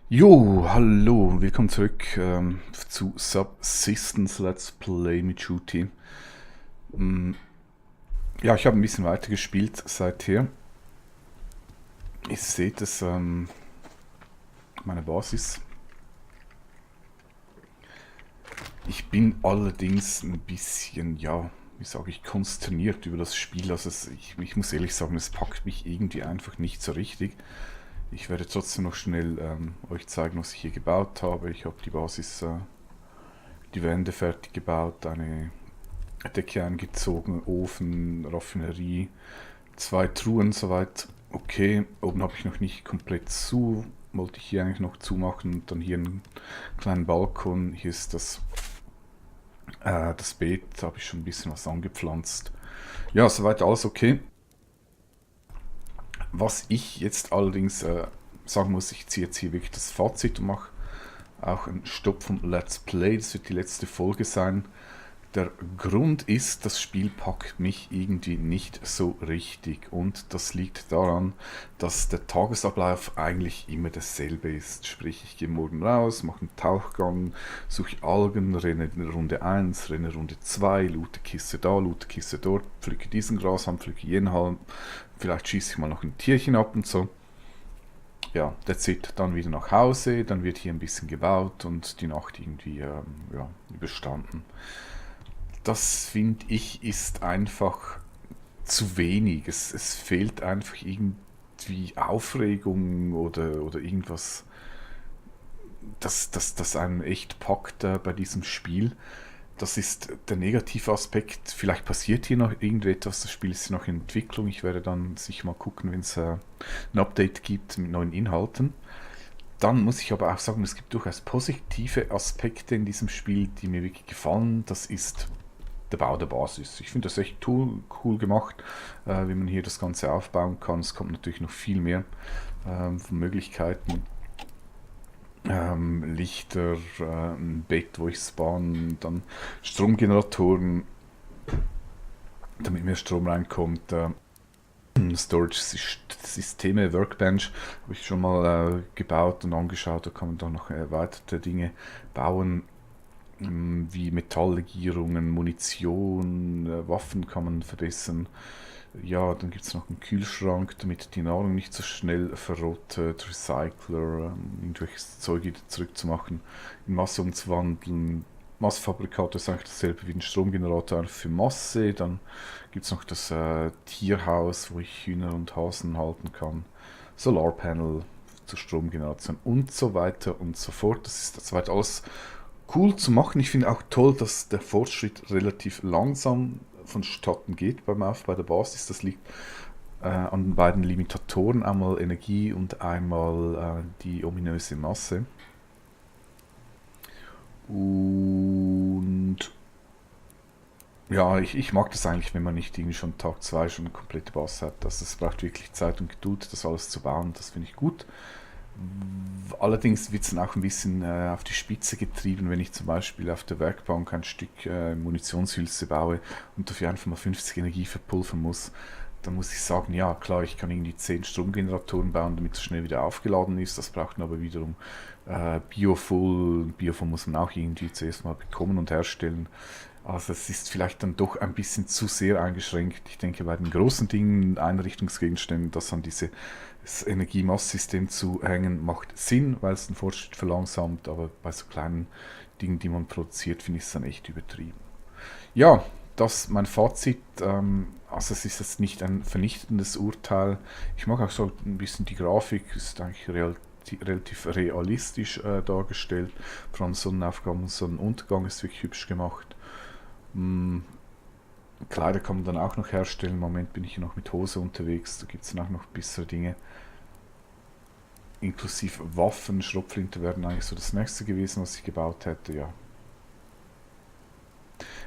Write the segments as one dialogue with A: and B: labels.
A: Jo, hallo, willkommen zurück zu Subsistence Let's Play mit Shooty. Ja, ich habe ein bisschen weiter gespielt seither. Ihr seht es, meine Basis. Ich bin allerdings ein bisschen, ja, wie sage ich, konsterniert über das Spiel. Also ich muss ehrlich sagen, es packt mich irgendwie einfach nicht so richtig. Ich werde trotzdem noch schnell euch zeigen, was ich hier gebaut habe. Ich habe die Basis, die Wände fertig gebaut, eine Decke eingezogen, Ofen, Raffinerie, zwei Truhen soweit. Okay, oben habe ich noch nicht komplett zu, wollte ich hier eigentlich noch zumachen und dann hier einen kleinen Balkon. Hier ist das Beet, da habe ich schon ein bisschen was angepflanzt. Ja, soweit alles okay. Was ich jetzt allerdings sagen muss, ich ziehe jetzt hier wirklich das Fazit und mache auch einen Stopp vom Let's Play. Das wird die letzte Folge sein. Der Grund ist, das Spiel packt mich irgendwie nicht so richtig und das liegt daran, dass der Tagesablauf eigentlich immer dasselbe ist. Sprich, ich gehe morgen raus, mache einen Tauchgang, suche Algen, renne Runde 1, renne Runde 2, loote Kiste da, loote Kiste dort, pflücke diesen Grashalm, pflücke jenen Halm, vielleicht schieße ich mal noch ein Tierchen ab und so. Ja, that's it. Dann wieder nach Hause, dann wird hier ein bisschen gebaut und die Nacht irgendwie ja, überstanden. Das finde ich ist einfach zu wenig. Es fehlt einfach irgendwie Aufregung oder irgendwas, das einen echt packt bei diesem Spiel. Das ist der negative Aspekt. Vielleicht passiert hier noch irgendetwas. Das Spiel ist noch in Entwicklung. Ich werde dann sicher mal gucken, wenn es ein Update gibt mit neuen Inhalten. Dann muss ich aber auch sagen, es gibt durchaus positive Aspekte in diesem Spiel, die mir wirklich gefallen. Das ist der Bau der Basis. Ich finde das echt cool gemacht, wie man hier das Ganze aufbauen kann. Es kommt natürlich noch viel mehr von Möglichkeiten. Lichter, ein Bett, wo ich spawn, dann Stromgeneratoren, damit mehr Strom reinkommt. Storage-Systeme, Workbench habe ich schon mal gebaut und angeschaut. Da kann man dann noch erweiterte Dinge bauen, wie Metalllegierungen, Munition, Waffen kann man verbessern. Ja, dann gibt es noch einen Kühlschrank, damit die Nahrung nicht so schnell verrottet, Recycler, irgendwelches Zeug wieder zurückzumachen, in Masse umzuwandeln. Massfabrikator ist eigentlich dasselbe wie ein Stromgenerator für Masse. Dann gibt es noch das Tierhaus, wo ich Hühner und Hasen halten kann. Solarpanel zur Stromgeneration und so weiter und so fort. Das ist soweit alles cool zu machen. Ich finde auch toll, dass der Fortschritt relativ langsam vonstatten geht beim Aufbau der Basis. Das liegt an den beiden Limitatoren, einmal Energie und einmal die ominöse Masse. Und ja, ich mag das eigentlich, wenn man nicht irgendwie schon Tag 2 schon eine komplette Basis hat. Also es braucht wirklich Zeit und Geduld, das alles zu bauen. Das finde ich gut. Allerdings wird es dann auch ein bisschen auf die Spitze getrieben, wenn ich zum Beispiel auf der Werkbank ein Stück Munitionshülse baue und dafür einfach mal 50 Energie verpulvern muss. Dann muss ich sagen, ja klar, ich kann irgendwie 10 Stromgeneratoren bauen, damit es schnell wieder aufgeladen ist. Das braucht dann aber wiederum Biofuel. Biofuel muss man auch irgendwie zuerst mal bekommen und herstellen. Also es ist vielleicht dann doch ein bisschen zu sehr eingeschränkt. Ich denke, bei den großen Dingen, Einrichtungsgegenständen, das an dieses Energiemasssystem zu hängen, macht Sinn, weil es den Fortschritt verlangsamt. Aber bei so kleinen Dingen, die man produziert, finde ich es dann echt übertrieben. Ja, das mein Fazit. Also es ist jetzt nicht ein vernichtendes Urteil. Ich mag auch so ein bisschen die Grafik, ist eigentlich relativ realistisch dargestellt. Vor allem Sonnenaufgang und Sonnenuntergang ist wirklich hübsch gemacht. Kleider kann man dann auch noch herstellen. Im Moment bin ich hier noch mit Hose unterwegs. Da gibt es dann auch noch bessere Dinge. Inklusive Waffen, Schrotflinte wären eigentlich so das nächste gewesen, was ich gebaut hätte, ja.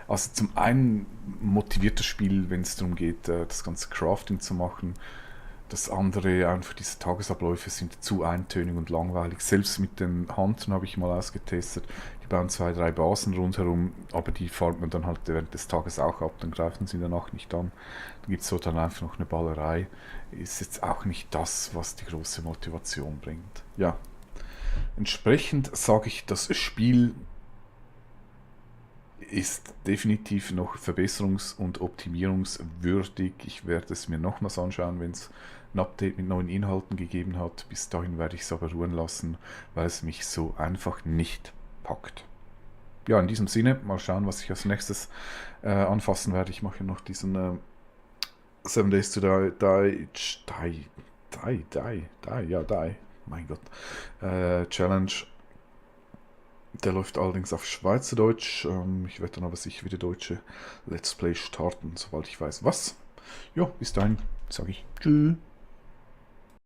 A: Also zum einen motiviert das Spiel, wenn es darum geht, das ganze Crafting zu machen. Das andere, einfach diese Tagesabläufe sind zu eintönig und langweilig. Selbst mit den Huntern habe ich mal ausgetestet. Die bauen 2, 3 Basen rundherum, aber die farmt man dann halt während des Tages auch ab. Dann greifen sie in der Nacht nicht an. Dann gibt es so dann einfach noch eine Ballerei. Ist jetzt auch nicht das, was die große Motivation bringt. Ja, Entsprechend sage ich, das Spiel ist definitiv noch verbesserungs- und optimierungswürdig. Ich werde es mir nochmals anschauen, wenn es ein Update mit neuen Inhalten gegeben hat. Bis dahin werde ich es aber ruhen lassen, weil es mich so einfach nicht packt. Ja, in diesem Sinne, mal schauen, was ich als nächstes anfassen werde. Ich mache ja noch diesen 7 Days to Die, mein Gott, Challenge. Der läuft allerdings auf Schweizerdeutsch. Ich werde dann aber sicher wieder deutsche Let's Play starten, sobald ich weiß was. Ja, bis dahin sage ich Tschüss.